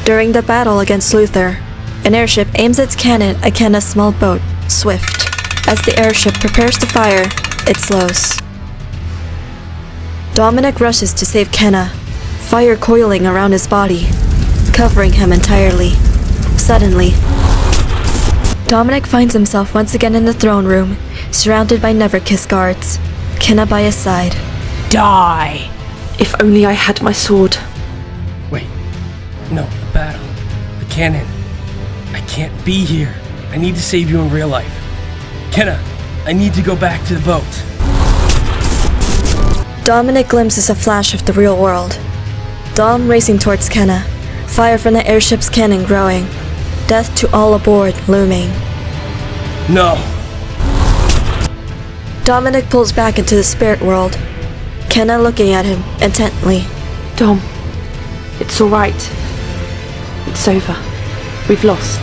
During the battle against Luther, an airship aims its cannon at Kenna's small boat, Swift. As the airship prepares to fire, it slows. Dominic rushes to save Kenna, fire coiling around his body, covering him entirely. Suddenly, Dominic finds himself once again in the throne room, surrounded by Neverkiss guards, Kenna by his side. Die! If only I had my sword. Wait. No, the battle. The cannon. I can't be here. I need to save you in real life. Kenna, I need to go back to the boat. Dominic glimpses a flash of the real world. Dom racing towards Kenna, fire from the airship's cannon growing, death to all aboard looming. No! Dominic pulls back into the spirit world, Kenna looking at him intently. Dom, it's alright. It's over. We've lost.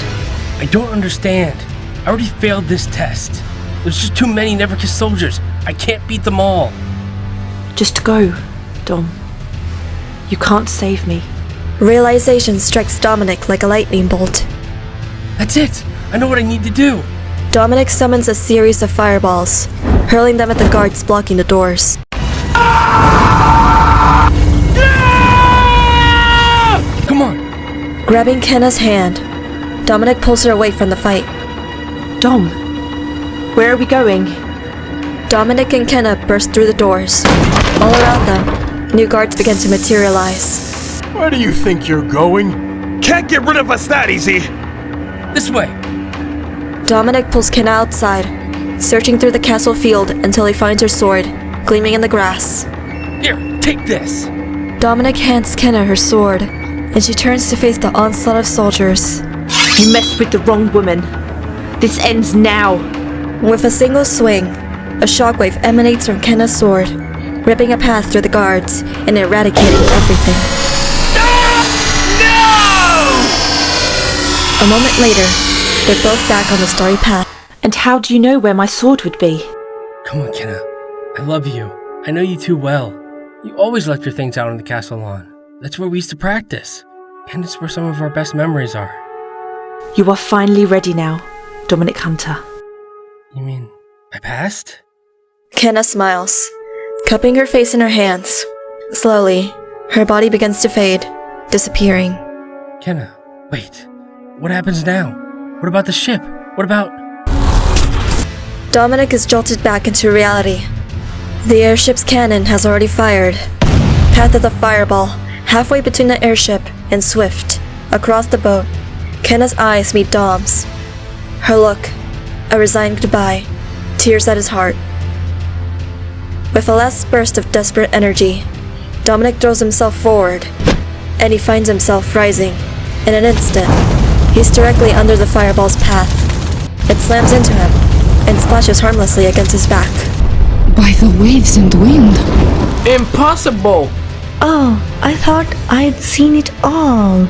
I don't understand. I already failed this test. There's just too many Neverkiss soldiers. I can't beat them all. Just go, Dom. You can't save me. Realization strikes Dominic like a lightning bolt. That's it! I know what I need to do! Dominic summons a series of fireballs, hurling them at the guards blocking the doors. Come on! Grabbing Kenna's hand, Dominic pulls her away from the fight. Dom, where are we going? Dominic and Kenna burst through the doors. All around them, new guards begin to materialize. Where do you think you're going? Can't get rid of us that easy! This way! Dominic pulls Kenna outside, searching through the castle field until he finds her sword, gleaming in the grass. Here, take this! Dominic hands Kenna her sword, and she turns to face the onslaught of soldiers. You messed with the wrong woman. This ends now. With a single swing, a shockwave emanates from Kenna's sword, ripping a path through the guards and eradicating everything. No! A moment later, they're both back on the starry path. And how do you know where my sword would be? Come on, Kenna. I love you. I know you too well. You always left your things out on the castle lawn. That's where we used to practice. And it's where some of our best memories are. You are finally ready now, Dominic Hunter. You mean, my past? Kenna smiles, cupping her face in her hands. Slowly, her body begins to fade, disappearing. Kenna, wait. What happens now? What about the ship? What about... Dominic is jolted back into reality. The airship's cannon has already fired. Path of the fireball, halfway between the airship and Swift. Across the boat, Kenna's eyes meet Dom's. Her look, a resigned goodbye, tears at his heart. With a last burst of desperate energy, Dominic throws himself forward, and he finds himself rising. In an instant, he's directly under the fireball's path. It slams into him, and splashes harmlessly against his back. By the waves and wind. Impossible! Oh, I thought I'd seen it all.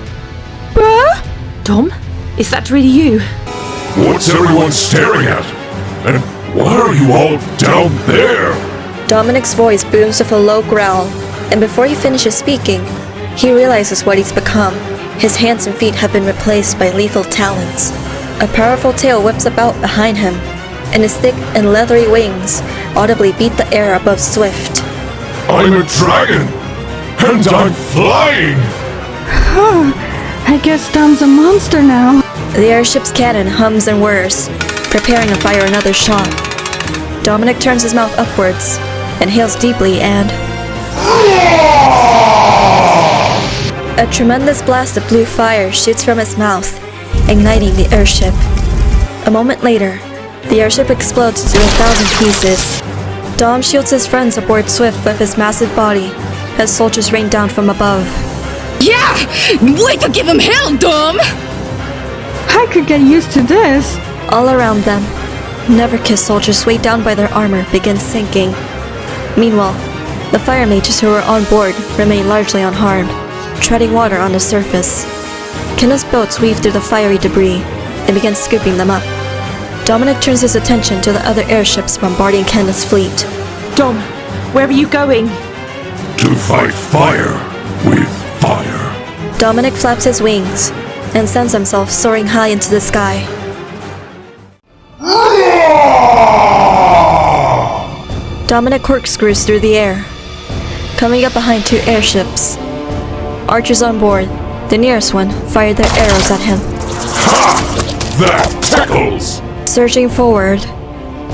Dom, is that really you? What's everyone staring at? And why are you all down there? Dominic's voice booms with a low growl, and before he finishes speaking, he realizes what he's become. His hands and feet have been replaced by lethal talons. A powerful tail whips about behind him, and his thick and leathery wings audibly beat the air above Swift. I'm a dragon! And I'm flying! I guess Dom's a monster now. The airship's cannon hums and whirs, preparing to fire another shot. Dominic turns his mouth upwards, inhales deeply and... A tremendous blast of blue fire shoots from his mouth, igniting the airship. A moment later, the airship explodes into 1,000 pieces. Dom shields his friends aboard Swift with his massive body, as soldiers rain down from above. Yeah! Way to give him hell, Dom! I could get used to this. All around them, Neverkiss soldiers weighed down by their armor begin sinking. Meanwhile, the fire mages who were on board remain largely unharmed, treading water on the surface. Kenna's boats weave through the fiery debris and begin scooping them up. Dominic turns his attention to the other airships bombarding Kenna's fleet. Dom, where are you going? To fight fire with fire. Dominic flaps his wings and sends himself soaring high into the sky. Dominic corkscrews through the air, coming up behind two airships. Archers on board, the nearest one, fired their arrows at him. Ha! That tickles! Surging forward,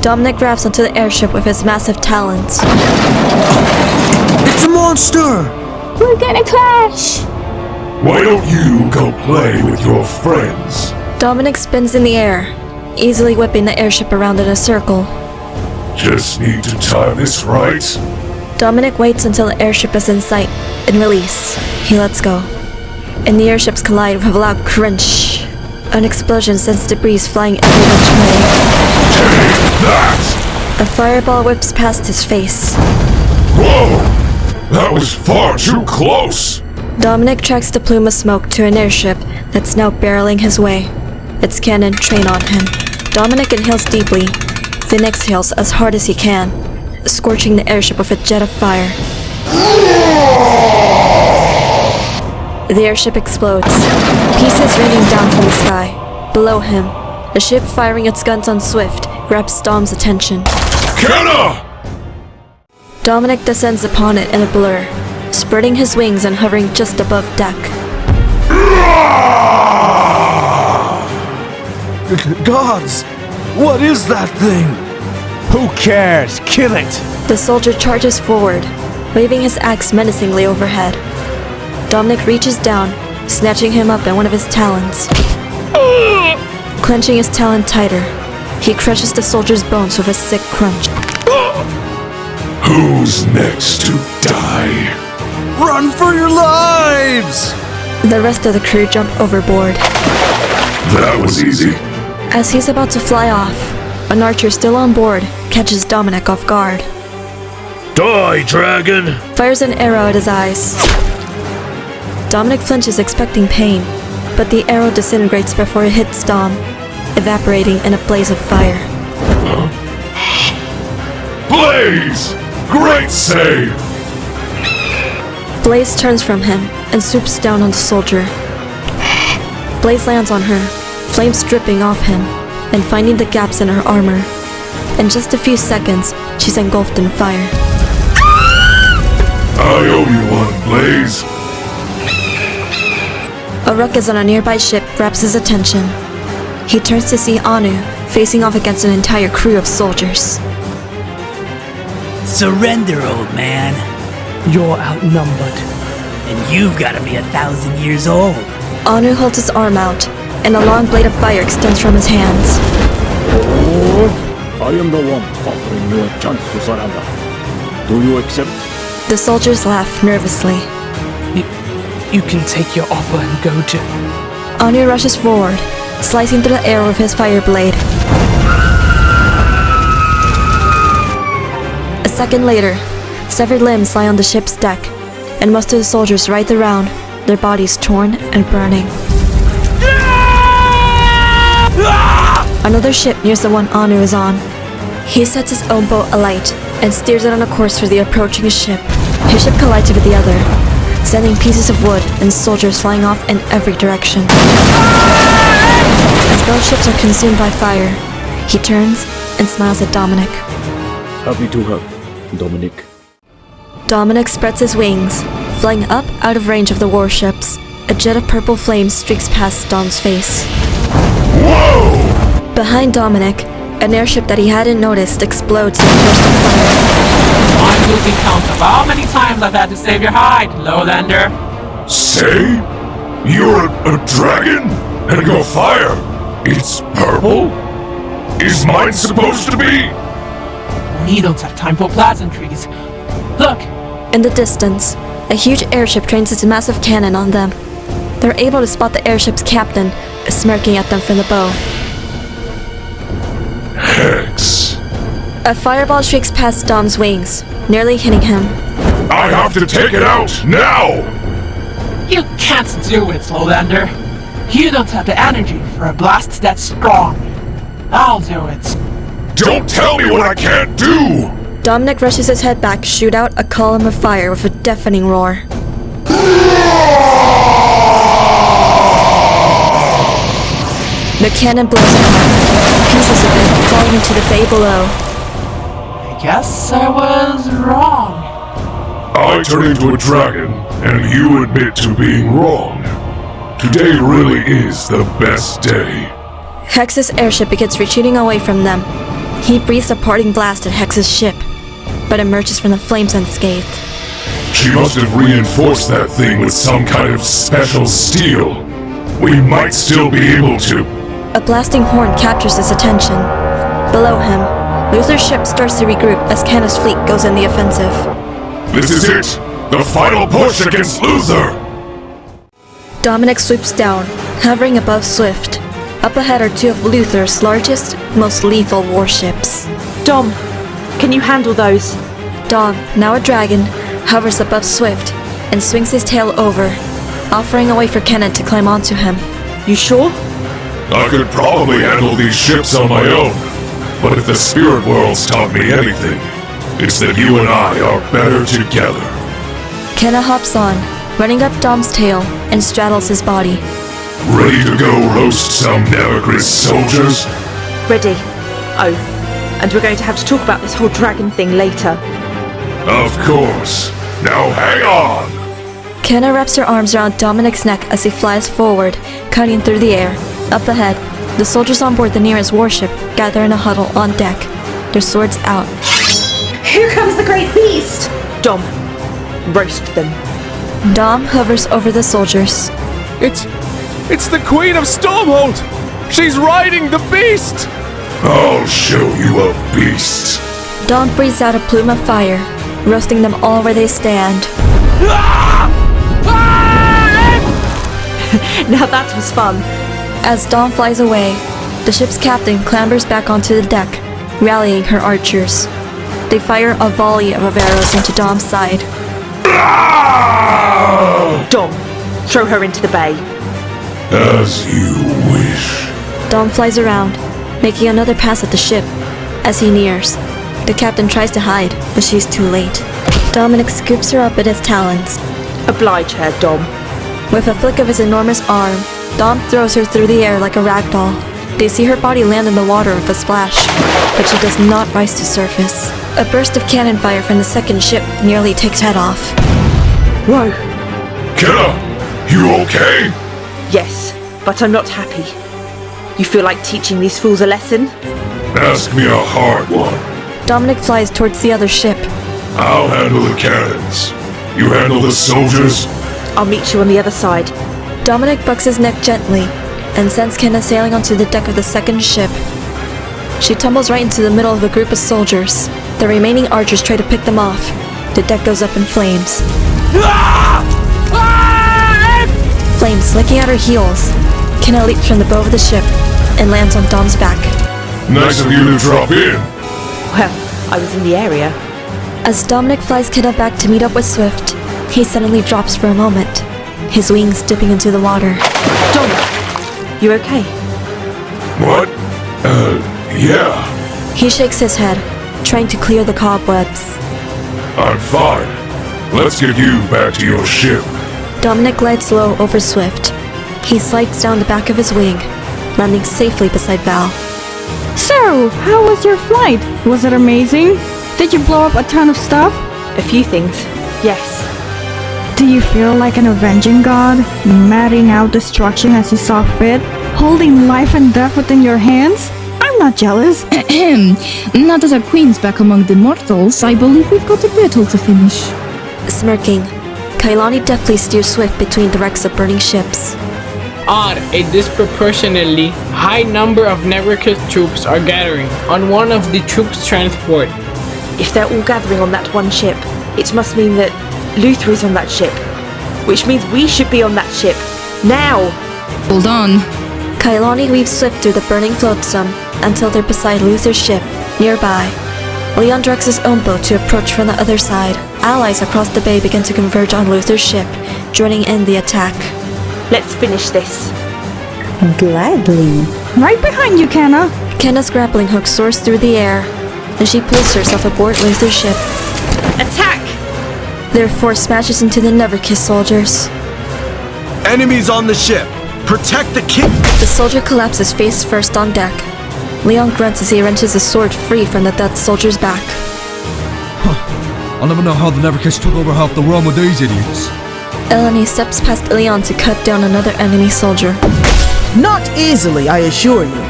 Dominic grabs onto the airship with his massive talons. It's a monster! We're gonna crash! Why don't you go play with your friends? Dominic spins in the air, easily whipping the airship around in a circle. Just need to time this right. Dominic waits until the airship is in sight and release. He lets go, and the airships collide with a loud crunch. An explosion sends debris flying every which way. Take that! A fireball whips past his face. Whoa! That was far too close! Dominic tracks the plume of smoke to an airship that's now barreling his way. Its cannon train on him. Dominic inhales deeply, then exhales as hard as he can, scorching the airship with a jet of fire. The airship explodes, pieces raining down from the sky. Below him, the ship firing its guns on Swift grabs Dom's attention. Kenna! Dominic descends upon it in a blur, spreading his wings and hovering just above deck. Gods! What is that thing? Who cares? Kill it! The soldier charges forward, waving his axe menacingly overhead. Dominic reaches down, snatching him up in one of his talons. Clenching his talon tighter, he crushes the soldier's bones with a sick crunch. Who's next to die? Run for your lives! The rest of the crew jump overboard. That was easy. As he's about to fly off, an archer still on board catches Dominic off guard. Die, dragon! Fires an arrow at his eyes. Dominic flinches expecting pain, but the arrow disintegrates before it hits Dom, evaporating in a blaze of fire. Blaze! Great save! Blaze turns from him and swoops down on the soldier. Blaze lands on her, flames dripping off him and finding the gaps in her armor. In just a few seconds, she's engulfed in fire. I owe you one, Blaze. A ruckus on a nearby ship grabs his attention. He turns to see Anu facing off against an entire crew of soldiers. Surrender, old man. You're outnumbered. And you've got to be 1,000 years old. Anu holds his arm out, and a long blade of fire extends from his hands. I am the one offering you a chance to surrender. Do you accept? The soldiers laugh nervously. You can take your offer and go to... Anu rushes forward, slicing through the air with his fire blade. A second later, severed limbs lie on the ship's deck, and most of the soldiers writhe around, their bodies torn and burning. Another ship nears the one Anu is on. He sets his own boat alight and steers it on a course for the approaching ship. His ship collides with the other, sending pieces of wood and soldiers flying off in every direction. As both ships are consumed by fire, he turns and smiles at Dominic. Happy to help, Dominic. Dominic spreads his wings, flying up out of range of the warships. A jet of purple flame streaks past Dom's face. Whoa! Behind Dominic, an airship that he hadn't noticed explodes in a burst of fire. I'm losing count of how many times I've had to save your hide, Lowlander. Say? You're a dragon? And your fire? It's purple? Is mine supposed to be? We don't have time for pleasantries. Look! In the distance, a huge airship trains its massive cannon on them. They're able to spot the airship's captain, smirking at them from the bow. Hex. A fireball streaks past Dom's wings, nearly hitting him. I have to take it out now! You can't do it, Lowlander. You don't have the energy for a blast that's strong. I'll do it. Don't tell me what I can't do! Dominic rushes his head back, shoot out a column of fire with a deafening roar. Their cannon blows apart, pieces of it falling into the bay below. I guess I was wrong. I turn into a dragon, and you admit to being wrong. Today really is the best day. Hex's airship begins retreating away from them. He breathes a parting blast at Hex's ship, but emerges from the flames unscathed. She must have reinforced that thing with some kind of special steel. We might still be able to. A blasting horn captures his attention. Below him, Luther's ship starts to regroup as Canna's fleet goes in the offensive. This is it! The final push against Luther! Dominic swoops down, hovering above Swift. Up ahead are two of Luther's largest, most lethal warships. Dom, can you handle those? Dom, now a dragon, hovers above Swift and swings his tail over, offering a way for Kenan to climb onto him. You sure? I could probably handle these ships on my own, but if the spirit world's taught me anything, it's that you and I are better together. Kenna hops on, running up Dom's tail, and straddles his body. Ready to go roast some Neverchris soldiers? Ready. Oh, and we're going to have to talk about this whole dragon thing later. Of course. Now hang on! Kenna wraps her arms around Dominic's neck as he flies forward, cutting through the air. Up ahead, the soldiers on board the nearest warship gather in a huddle on deck, their swords out. Here comes the great beast! Dom, roast them. Dom hovers over the soldiers. It's the Queen of Stormhold! She's riding the beast! I'll show you a beast. Dom breathes out a plume of fire, roasting them all where they stand. Now that was fun. As Dom flies away, the ship's captain clambers back onto the deck, rallying her archers. They fire a volley of arrows into Dom's side. Dom, throw her into the bay. As you wish. Dom flies around, making another pass at the ship. As he nears, the captain tries to hide, but she's too late. Dominic scoops her up in his talons. Oblige her, Dom. With a flick of his enormous arm, Dom throws her through the air like a rag doll. They see her body land in the water with a splash, but she does not rise to surface. A burst of cannon fire from the second ship nearly takes head off. Whoa. Kenna, you okay? Yes, but I'm not happy. You feel like teaching these fools a lesson? Ask me a hard one. Dominic flies towards the other ship. I'll handle the cannons. You handle the soldiers? I'll meet you on the other side. Dominic bucks his neck gently and sends Kenna sailing onto the deck of the second ship. She tumbles right into the middle of a group of soldiers. The remaining archers try to pick them off. The deck goes up in flames. Flames licking at her heels. Kenna leaps from the bow of the ship and lands on Dom's back. Nice of you to drop in. Well, I was in the area. As Dominic flies Kenna back to meet up with Swift, he suddenly drops for a moment, his wings dipping into the water. Dom, you okay? What? Yeah. He shakes his head, trying to clear the cobwebs. I'm fine. Let's get you back to your ship. Dominic glides low over Swift. He slides down the back of his wing, landing safely beside Val. So, how was your flight? Was it amazing? Did you blow up a ton of stuff? A few things, yes. Do you feel like an avenging god, meting out destruction as you saw fit, holding life and death within your hands? I'm not jealous. Now that our queen's back among the mortals, I believe we've got a battle to finish. Smirking, Kailani deftly steers Swift between the wrecks of burning ships. Odd, a disproportionately high number of Neverchris troops are gathering on one of the troops' transport. If they're all gathering on that one ship, it must mean that Luther is on that ship, which means we should be on that ship. Now! Hold on. Kailani weaves Swift through the burning flotsam until they're beside Luther's ship. Nearby, Leon directs his own boat to approach from the other side. Allies across the bay begin to converge on Luther's ship, joining in the attack. Let's finish this. Gladly. Right behind you, Kenna. Kenna's grappling hook soars through the air, and she pulls herself aboard Luther's ship. Attack! Their force smashes into the Neverkiss soldiers. Enemies on the ship! Protect the king! The soldier collapses face first on deck. Leon grunts as he wrenches his sword free from the dead soldier's back. I'll never know how the Neverkiss took over half the realm with these idiots. Eleni steps past Leon to cut down another enemy soldier. Not easily, I assure you.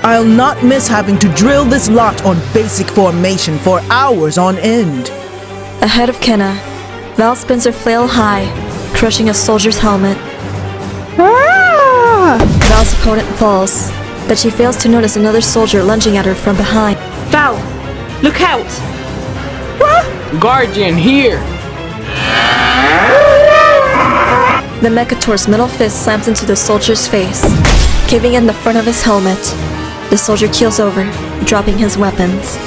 I'll not miss having to drill this lot on basic formation for hours on end. Ahead of Kenna, Val spins her flail high, crushing a soldier's helmet. Val's opponent falls, but she fails to notice another soldier lunging at her from behind. Val, look out! Guardian, here! The Mechator's middle fist slams into the soldier's face, caving in the front of his helmet. The soldier keels over, dropping his weapons.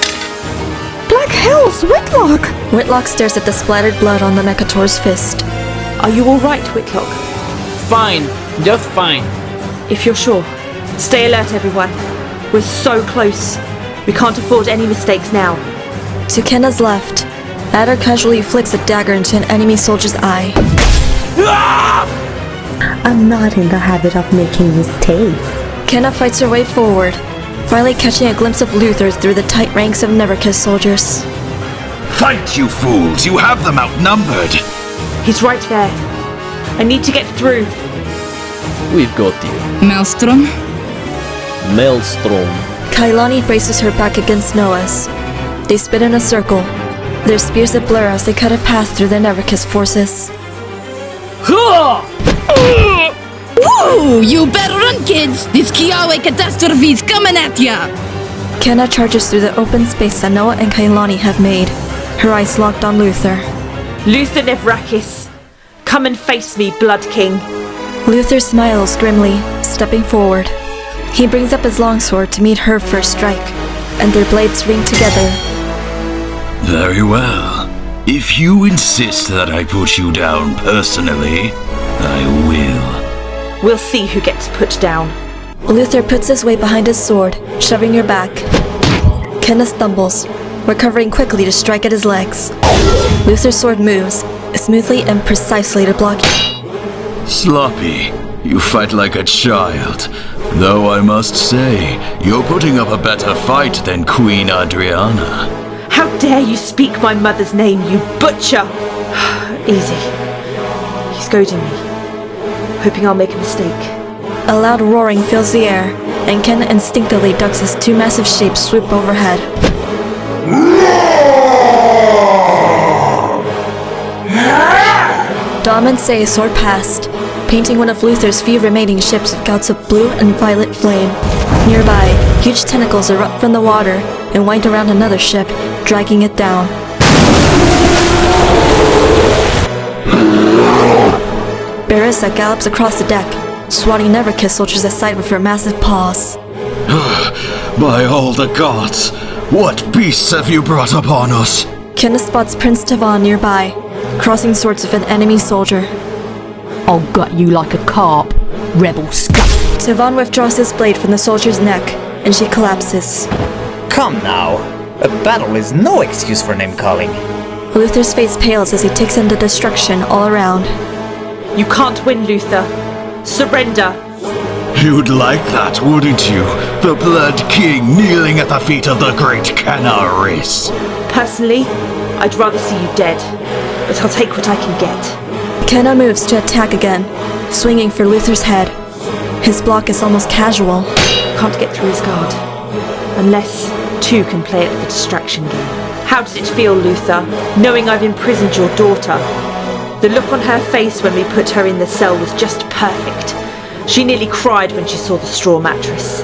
Black hells, Whitlock! Whitlock stares at the splattered blood on the Mechator's fist. Are you alright, Whitlock? Fine, just fine. If you're sure, stay alert, everyone. We're so close. We can't afford any mistakes now. To Kenna's left, Adder casually flicks a dagger into an enemy soldier's eye. I'm not in the habit of making mistakes. Kenna fights her way forward, finally catching a glimpse of Luther through the tight ranks of Neverkiss soldiers. Fight, you fools! You have them outnumbered! He's right there. I need to get through. We've got you. Maelstrom? Maelstrom. Kailani braces her back against Noah's. They spin in a circle, their spears that blur as they cut a path through the Neverkiss forces. Woo! You better run, kids! This Kiawe catastrophe's coming at ya! Kenna charges through the open space that Noah and Kailani have made, her eyes locked on Luther. Luther Nevrakis, come and face me, Blood King. Luther smiles grimly, stepping forward. He brings up his longsword to meet her first strike, and their blades ring together. Very well. If you insist that I put you down personally, I will. We'll see who gets put down. Luther puts his weight behind his sword, shoving her back. Kenna stumbles, recovering quickly to strike at his legs. Luther's sword moves, smoothly and precisely to block. Sloppy, you fight like a child. Though I must say, you're putting up a better fight than Queen Adriana. How dare you speak my mother's name, you butcher! Easy. He's goading me, hoping I'll make a mistake. A loud roaring fills the air, and Kenna instinctively ducks as two massive shapes swoop overhead. Dom and Say soar past, painting one of Luther's few remaining ships with gouts of blue and violet flame. Nearby, huge tentacles erupt from the water and wind around another ship, dragging it down. Barissa gallops across the deck, swatting Neverkiss soldiers aside with her massive paws. By all the gods, what beasts have you brought upon us? Kenna spots Prince Tavan nearby, crossing swords with an enemy soldier. I'll gut you like a carp, rebel scum. Tavan withdraws his blade from the soldier's neck, and she collapses. Come now, a battle is no excuse for name-calling. Luther's face pales as he takes in the destruction all around. You can't win, Luther. Surrender. You'd like that, wouldn't you? The Blood King kneeling at the feet of the great Canaris. Personally, I'd rather see you dead, but I'll take what I can get. Kenna moves to attack again, swinging for Luther's head. His block is almost casual. Can't get through his guard, unless two can play at the distraction game. How does it feel, Luther, knowing I've imprisoned your daughter? The look on her face when we put her in the cell was just perfect. She nearly cried when she saw the straw mattress.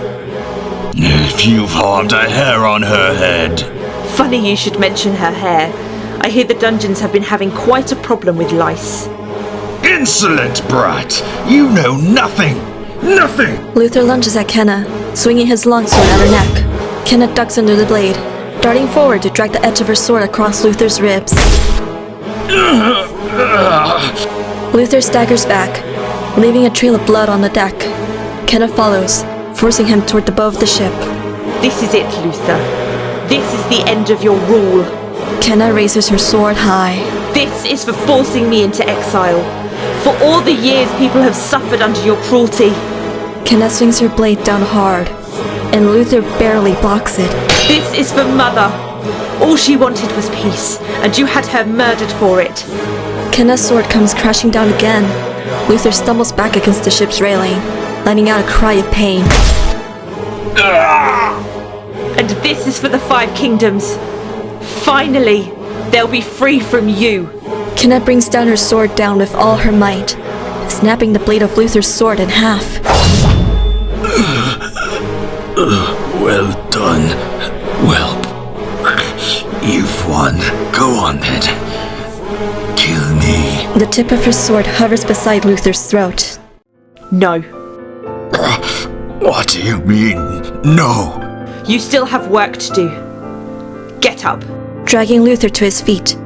If you've harmed a hair on her head. Funny you should mention her hair. I hear the dungeons have been having quite a problem with lice. Insolent brat! You know nothing! Nothing! Luther lunges at Kenna, swinging his longsword at her neck. Kenna ducks under the blade, darting forward to drag the edge of her sword across Luther's ribs. Luther staggers back, leaving a trail of blood on the deck. Kenna follows, forcing him toward the bow of the ship. This is it, Luther. This is the end of your rule. Kenna raises her sword high. This is for forcing me into exile, For all the years people have suffered under your cruelty. Kenna swings her blade down hard, and Luther barely blocks it. This is for Mother. All she wanted was peace, and you had her murdered for it. Kenna's sword comes crashing down again. Luther stumbles back against the ship's railing, letting out a cry of pain. And this is for the 5 kingdoms. Finally, they'll be free from you. Kenna brings down her sword down with all her might, snapping the blade of Luther's sword in half. Well done, whelp. You've won. Go on then. Kill me. The tip of her sword hovers beside Luther's throat. No. What do you mean, no? You still have work to do. Get up. Dragging Luther to his feet,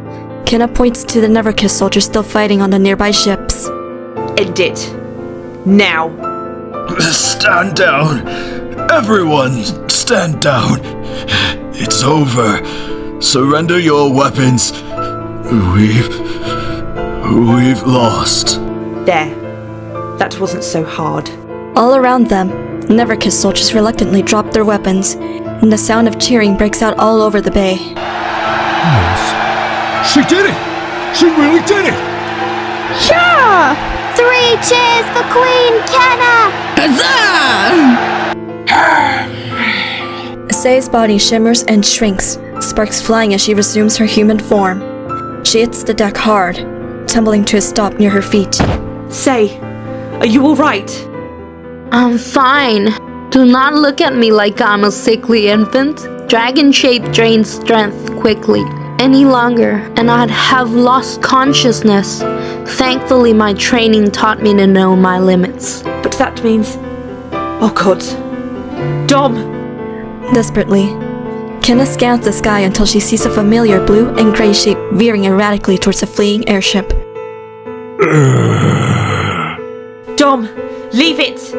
Kenna points to the Neverkiss soldiers still fighting on the nearby ships. End it. Now. Stand down. Everyone, stand down. It's over. Surrender your weapons. We've lost. There. That wasn't so hard. All around them, Neverkiss soldiers reluctantly drop their weapons, and the sound of cheering breaks out all over the bay. Yes. She did it! She really did it! Yeah! 3 cheers for Queen Kenna! Say's body shimmers and shrinks, sparks flying as she resumes her human form. She hits the deck hard, tumbling to a stop near her feet. Say, are you alright? I'm fine. Do not look at me like I'm a sickly infant. Dragon shape drains strength quickly. Any longer, and I'd have lost consciousness. Thankfully, my training taught me to know my limits. But that means... Oh God. Dom! Desperately, Kenna scans the sky until she sees a familiar blue and grey shape veering erratically towards a fleeing airship. Dom, leave it!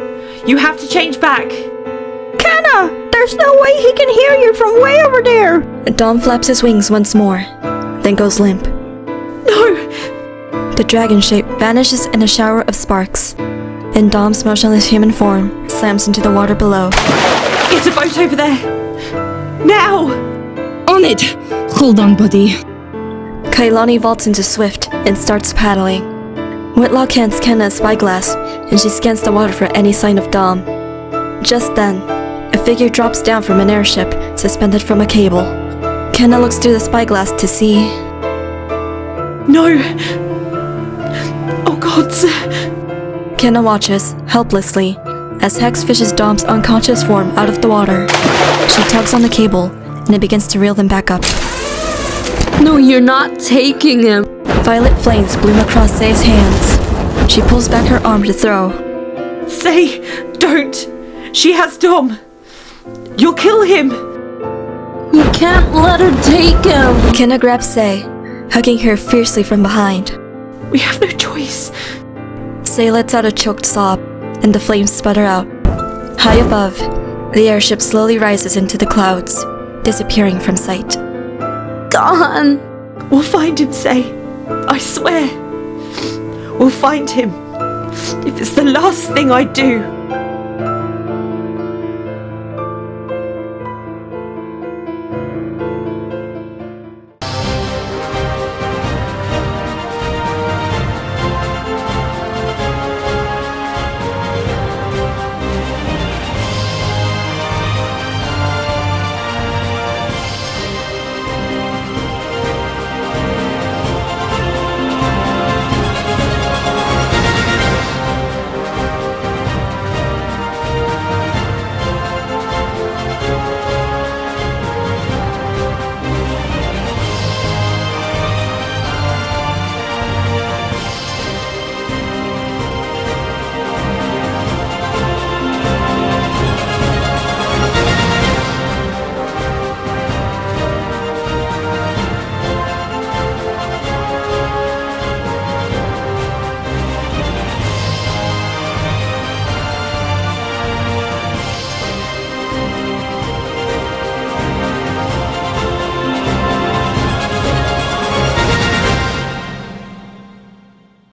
You have to change back! Kenna! There's no way he can hear you from way over there! Dom flaps his wings once more, then goes limp. No! The dragon shape vanishes in a shower of sparks, and Dom's motionless human form slams into the water below. Get a boat over there! Now! On it! Hold on, buddy. Kailani vaults into Swift and starts paddling. Whitlock hands Kenna a spyglass, and she scans the water for any sign of Dom. Just then, a figure drops down from an airship suspended from a cable. Kenna looks through the spyglass to see... No! Oh God! Kenna watches, helplessly, as Hex fishes Dom's unconscious form out of the water. She tugs on the cable, and it begins to reel them back up. No, you're not taking him. Violet flames bloom across Say's hands. She pulls back her arm to throw. Say, don't! She has Dom! You'll kill him! You can't let her take him! Kenna grabs Say, hugging her fiercely from behind. We have no choice. Say lets out a choked sob, and the flames sputter out. High above, the airship slowly rises into the clouds, disappearing from sight. Gone! We'll find him, Say. I swear. We'll find him. If it's the last thing I do.